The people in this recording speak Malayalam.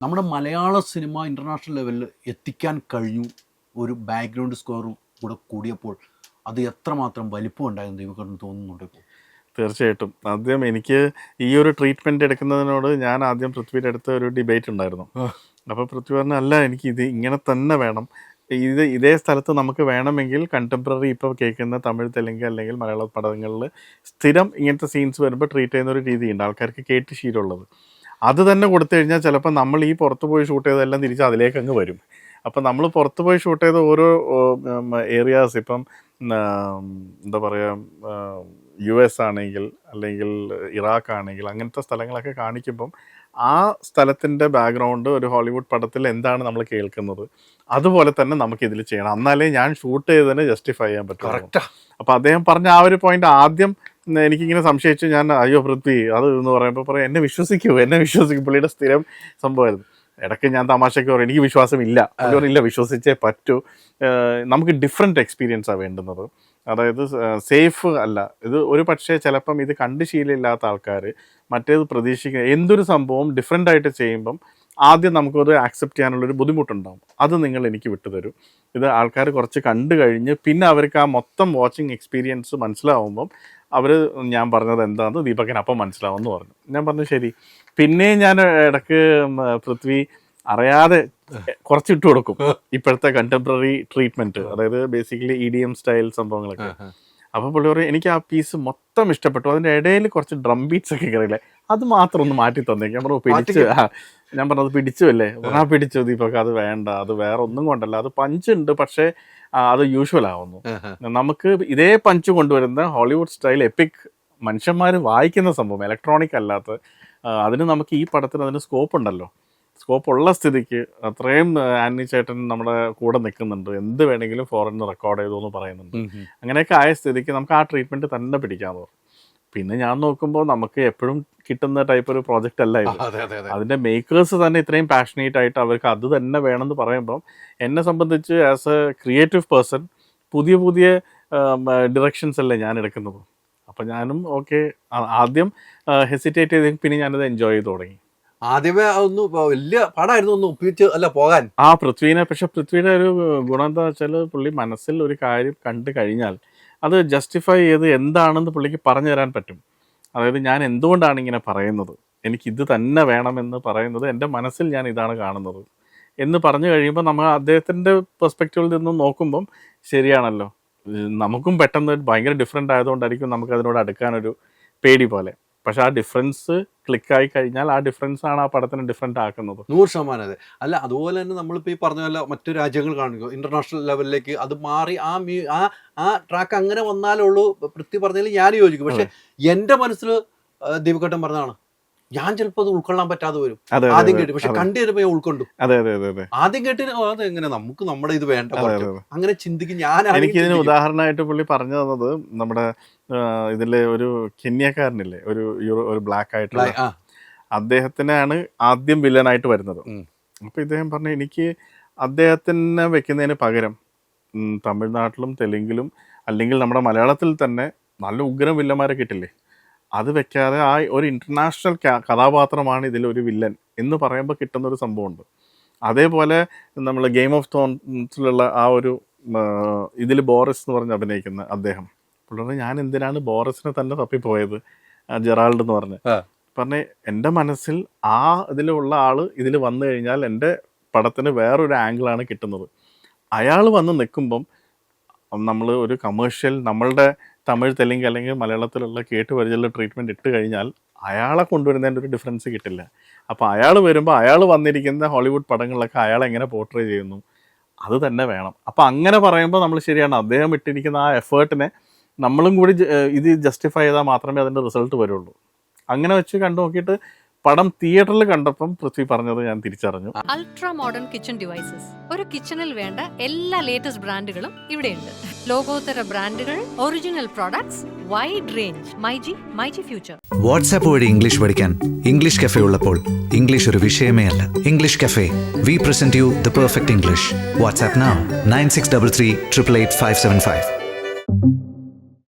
നമ്മുടെ മലയാള സിനിമ ഇൻ്റർനാഷണൽ ലെവലിൽ എത്തിക്കാൻ കഴിഞ്ഞു. ഒരു ബാക്ക്ഗ്രൗണ്ട് സ്കോറും കൂടെ കൂടിയപ്പോൾ അത് എത്രമാത്രം വലിപ്പം ഉണ്ടായെന്ന് ദൈവം തോന്നുന്നുണ്ട് ഇപ്പോൾ. തീർച്ചയായിട്ടും. ആദ്യം എനിക്ക് ഈ ഒരു ട്രീറ്റ്മെൻറ്റ് എടുക്കുന്നതിനോട് ഞാൻ ആദ്യം പൃഥ്വിയുടെ അടുത്ത് ഒരു ഡിബേറ്റ് ഉണ്ടായിരുന്നു. അപ്പോൾ പൃഥ്വി പറഞ്ഞ അല്ല, എനിക്ക് ഇത് ഇങ്ങനെ തന്നെ വേണം, ഇതേ സ്ഥലത്ത് നമുക്ക് വേണമെങ്കിൽ കണ്ടംപററി ഇപ്പോൾ കേൾക്കുന്ന തമിഴ്, തെലുങ്ക് അല്ലെങ്കിൽ മലയാള പടങ്ങളിൽ സ്ഥിരം ഇങ്ങനത്തെ സീൻസ് വരുമ്പോൾ ട്രീറ്റ് ചെയ്യുന്ന ഒരു രീതിയുണ്ട്, ആൾക്കാർക്ക് കേട്ട് ശീലമുള്ളത്. അത് തന്നെ കൊടുത്തു കഴിഞ്ഞാൽ ചിലപ്പോൾ നമ്മൾ ഈ പുറത്ത് പോയി ഷൂട്ട് ചെയ്തതെല്ലാം തിരിച്ച് അതിലേക്ക് അങ്ങ് വരും. അപ്പം നമ്മൾ പുറത്ത് പോയി ഷൂട്ട് ചെയ്ത ഓരോ ഏരിയാസ്, ഇപ്പം എന്താ പറയുക, US ആണെങ്കിൽ അല്ലെങ്കിൽ ഇറാഖ് ആണെങ്കിൽ അങ്ങനത്തെ സ്ഥലങ്ങളൊക്കെ കാണിക്കുമ്പം ആ സ്ഥലത്തിൻ്റെ ബാക്ക്ഗ്രൗണ്ട് ഒരു ഹോളിവുഡ് പടത്തിൽ എന്താണ് നമ്മൾ കേൾക്കുന്നത് അതുപോലെ തന്നെ നമുക്കിതിൽ ചെയ്യണം, എന്നാലേ ഞാൻ ഷൂട്ട് ചെയ്തതിനെ ജസ്റ്റിഫൈ ചെയ്യാൻ പറ്റും. അപ്പോൾ അദ്ദേഹം പറഞ്ഞ ആ ഒരു പോയിന്റ് ആദ്യം എനിക്കിങ്ങനെ സംശയിച്ചു. ഞാൻ അയ്യോ പൃഥ്വി അത് എന്ന് പറയുമ്പോൾ പറയും എന്നെ വിശ്വസിക്കൂ. പുള്ളിയുടെ സ്ഥിരം സംഭവമായിരുന്നു. ഇടയ്ക്ക് ഞാൻ തമാശയ്ക്ക് പറയും എനിക്ക് വിശ്വാസമില്ല, ഇല്ല വിശ്വസിച്ചേ പറ്റൂ, നമുക്ക് ഡിഫറെൻറ്റ് എക്സ്പീരിയൻസാണ് വേണ്ടുന്നത്. അതായത് സേഫ് അല്ല ഇത്. ഒരു പക്ഷേ ചിലപ്പം ഇത് കണ്ട് ശീലമില്ലാത്ത ആൾക്കാർ മറ്റേത് പ്രതീക്ഷിക്കുക, എന്തൊരു സംഭവം ഡിഫറെൻ്റ് ആയിട്ട് ചെയ്യുമ്പം ആദ്യം നമുക്കത് ആക്സെപ്റ്റ് ചെയ്യാനുള്ളൊരു ബുദ്ധിമുട്ടുണ്ടാകും. അത് നിങ്ങൾ എനിക്ക് വിട്ടുതരും. ഇത് ആൾക്കാർ കുറച്ച് കണ്ടു കഴിഞ്ഞ് പിന്നെ അവർക്ക് ആ മൊത്തം വാച്ചിങ് എക്സ്പീരിയൻസ് മനസ്സിലാവുമ്പം അവർ ഞാൻ പറഞ്ഞത് എന്താണെന്ന് ദീപകന് അപ്പം മനസ്സിലാവുമെന്ന് പറഞ്ഞു. ഞാൻ പറഞ്ഞു ശരി. പിന്നെ ഞാൻ ഇടയ്ക്ക് പൃഥ്വി അറിയാതെ കുറച്ചിട്ട് കൊടുക്കും ഇപ്പോഴത്തെ കണ്ടംപററി ട്രീറ്റ്മെൻറ്റ്, അതായത് ബേസിക്കലി EDM സ്റ്റൈൽ സംഭവങ്ങളൊക്കെ. അപ്പോൾ പുള്ളി പറയും എനിക്ക് ആ പീസ് മൊത്തം ഇഷ്ടപ്പെട്ടു, അതിൻ്റെ ഇടയിൽ കുറച്ച് ഡ്രം ബീറ്റ്സ് ഒക്കെ കയറിയില്ലേ, അത് മാത്രം ഒന്ന് മാറ്റി തന്നേക്ക്. ഞാൻ പറഞ്ഞു പിടിച്ച്, ഞാൻ പറഞ്ഞത് പിടിച്ചു അല്ലേ, പറഞ്ഞാൽ പിടിച്ചു ദീപക്, അത് വേണ്ട, അത് വേറെ ഒന്നും കൊണ്ടല്ല, അത് പഞ്ചുണ്ട് പക്ഷേ അത് യൂഷ്വൽ ആവുന്നു. നമുക്ക് ഇതേ പഞ്ച് കൊണ്ടുവരുന്ന ഹോളിവുഡ് സ്റ്റൈൽ എപ്പിക് മനുഷ്യന്മാർ വായിക്കുന്ന സംഭവം, ഇലക്ട്രോണിക് അല്ലാത്ത, അതിന് നമുക്ക് ഈ പടത്തിന് അതിന് സ്കോപ്പ് ഉണ്ടല്ലോ. സ്കോപ്പ് ഉള്ള സ്ഥിതിക്ക് അത്രയും ആന്നി ചേട്ടൻ നമ്മുടെ കൂടെ നിൽക്കുന്നുണ്ട്, എന്ത് വേണമെങ്കിലും ഫോറിന് റെക്കോർഡ് ചെയ്തു എന്ന് പറയുന്നുണ്ട്. അങ്ങനെയൊക്കെ ആയ സ്ഥിതിക്ക് നമുക്ക് ആ ട്രീറ്റ്മെൻറ്റ് തന്നെ പിടിക്കാമെന്ന് പറഞ്ഞു. പിന്നെ ഞാൻ നോക്കുമ്പോൾ നമുക്ക് എപ്പോഴും കിട്ടുന്ന ടൈപ്പ് ഒരു പ്രോജക്റ്റ് അല്ല ഇത്. അതിൻ്റെ മേക്കേഴ്സ് തന്നെ ഇത്രയും പാഷനേറ്റ് ആയിട്ട് അവർക്ക് അത് തന്നെ വേണമെന്ന് പറയുമ്പം എന്നെ സംബന്ധിച്ച് ആസ് എ ക്രിയേറ്റീവ് പേഴ്സൺ പുതിയ പുതിയ ഡിറക്ഷൻസ് അല്ലേ ഞാൻ എടുക്കുന്നത്. അപ്പം ഞാനും ഓക്കെ, ആദ്യം ഹെസിറ്റേറ്റ് ചെയ്ത് പിന്നെ ഞാനത് എൻജോയ് ചെയ്ത് തുടങ്ങി. ആദ്യമേ ഒന്ന് വലിയ പാടായിരുന്നു ഒന്ന് ഒപ്പിച്ച് അല്ല പോകാൻ പൃഥ്വിനെ. പക്ഷെ പൃഥ്വിയുടെ ഒരു ഗുണം എന്താ വെച്ചാൽ പുള്ളി മനസ്സിൽ ഒരു കാര്യം കണ്ടു കഴിഞ്ഞാൽ അത് ജസ്റ്റിഫൈ ചെയ്ത് എന്താണെന്ന് പുള്ളിക്ക് പറഞ്ഞു തരാൻ പറ്റും. അതായത് ഞാൻ എന്തുകൊണ്ടാണ് ഇങ്ങനെ പറയുന്നത്, എനിക്കിത് തന്നെ വേണമെന്ന് പറയുന്നത് എൻ്റെ മനസ്സിൽ ഞാൻ ഇതാണ് കാണുന്നത് എന്ന് പറഞ്ഞു കഴിയുമ്പോൾ നമ്മൾ അദ്ദേഹത്തിൻ്റെ പെർസ്പെക്റ്റീവിൽ നിന്നും നോക്കുമ്പം ശരിയാണല്ലോ, നമുക്കും പെട്ടെന്ന് ഭയങ്കര ഡിഫറെൻ്റ് ആയതുകൊണ്ടായിരിക്കും നമുക്ക് അതിനോട് അടുക്കാനൊരു പേടി പോലെ. പക്ഷെ ആ ഡിഫറൻസ് ക്ലിക്കായി കഴിഞ്ഞാൽ ആ ഡിഫറൻസ് ആണ് ആ പടത്തിനെ ഡിഫറെൻ്റ് ആക്കുന്നത്. 100% അതെ. അല്ല അതുപോലെ തന്നെ നമ്മളിപ്പോൾ ഈ പറഞ്ഞ പോലെ മറ്റു രാജ്യങ്ങൾ കാണുക ഇൻ്റർനാഷണൽ ലെവലിലേക്ക് അത് മാറി ആ ട്രാക്ക് അങ്ങനെ വന്നാലേ ഉള്ളൂ. പൃഥ്വി പറഞ്ഞതിൽ ഞാൻ യോജിക്കും. പക്ഷെ എൻ്റെ മനസ്സിൽ ദീപകേട്ടൻ പറഞ്ഞതാണ്, ഞാൻ ചിലപ്പോൾ അത് ഉൾക്കൊള്ളാൻ പറ്റാതെ വരും ആദ്യം കേട്ട്, പക്ഷെ കണ്ടു വരുമ്പോൾ ഞാൻ ഉൾക്കൊണ്ടു. ആദ്യം കേട്ട് അത് എങ്ങനെ നമുക്ക് നമ്മുടെ ഇത് വേണ്ട അങ്ങനെ ചിന്തിക്കും. എനിക്കിതിന് ഉദാഹരണമായിട്ട് പുള്ളി പറഞ്ഞു തന്നത് നമ്മുടെ ഇതിലെ ഒരു കെന്യക്കാരനില്ലേ, ഒരു ബ്ലാക്ക് ആയിട്ടുള്ള അദ്ദേഹത്തിനാണ് ആദ്യം വില്ലനായിട്ട് വരുന്നത്. അപ്പോൾ ഇദ്ദേഹം പറഞ്ഞു എനിക്ക് അദ്ദേഹത്തിനെ വെക്കുന്നതിന് പകരം തമിഴ്നാട്ടിലും തെലുങ്കിലും അല്ലെങ്കിൽ നമ്മുടെ മലയാളത്തിൽ തന്നെ നല്ല ഉഗ്രം വില്ലന്മാരെ കിട്ടില്ലേ, അത് വെക്കാതെ ആ ഒരു ഇൻ്റർനാഷണൽ കഥാപാത്രമാണ് ഇതിലൊരു വില്ലൻ എന്ന് പറയുമ്പോൾ കിട്ടുന്നൊരു സംഭവമുണ്ട്. അതേപോലെ നമ്മൾ ഗെയിം ഓഫ് ത്രോൺസിലുള്ള ആ ഒരു ഇതിൽ ബോറിസ് എന്ന് പറഞ്ഞ് അഭിനയിക്കുന്ന അദ്ദേഹം പുള്ളിയുടെ ഞാൻ എന്തിനാണ് ബോറിസിനെ തന്നെ തപ്പിപ്പോയത്, ജെറാൾഡ് എന്ന് പറഞ്ഞ് എൻ്റെ മനസ്സിൽ ആ ഇതിലുള്ള ആൾ ഇതിൽ വന്നു കഴിഞ്ഞാൽ എൻ്റെ പടത്തിന് വേറൊരു ആംഗിളാണ് കിട്ടുന്നത്. അയാൾ വന്ന് നിൽക്കുമ്പം നമ്മൾ ഒരു കമേഴ്ഷ്യൽ നമ്മളുടെ തമിഴ്, തെലുങ്ക് അല്ലെങ്കിൽ മലയാളത്തിലുള്ള കേട്ട് പരിചയമുള്ള ട്രീറ്റ്മെൻറ്റ് ഇട്ട് കഴിഞ്ഞാൽ അയാളെ കൊണ്ടുവരുന്നതിൻ്റെ ഒരു ഡിഫറൻസ് കിട്ടില്ല. അപ്പോൾ അയാൾ വരുമ്പോൾ അയാൾ വന്നിരിക്കുന്ന ഹോളിവുഡ് പടങ്ങളിലൊക്കെ അയാൾ എങ്ങനെ പോർട്രേ ചെയ്യുന്നു അത് തന്നെ വേണം. അപ്പോൾ അങ്ങനെ പറയുമ്പോൾ നമ്മൾ ശരിയാണ്, അദ്ദേഹം ഇട്ടിരിക്കുന്ന ആ എഫേർട്ടിനെ നമ്മളും കൂടി ഇത് ജസ്റ്റിഫൈ ചെയ്താൽ മാത്രമേ അതിൻ്റെ റിസൾട്ട് വരുള്ളൂ. അങ്ങനെ വെച്ച് കണ്ടു നോക്കിയിട്ട് പടം തിയേറ്ററിൽ കണ്ടപ്പം പൃഥ്വി പറഞ്ഞത് ഞാൻ തിരിച്ചറിഞ്ഞു. അൾട്രാ മോഡേൺ കിച്ചൺ ഡിവൈസസ്, ഒരു കിച്ചണിൽ വേണ്ട എല്ലാ ലേറ്റസ്റ്റ് ബ്രാൻഡുകളും ഇവിടെയുണ്ട്. ലോകോത്തര ബ്രാൻഡുകൾ, original products, wide range. MyG future. WhatsApp വഴി ഇംഗ്ലീഷ് പഠിക്കാൻ ഇംഗ്ലീഷ് കഫേ ഉള്ളപ്പോൾ ഇംഗ്ലീഷ് ഒരു വിഷയമേ അല്ല. English cafe, we present you the perfect English. WhatsApp now 9633 888 575.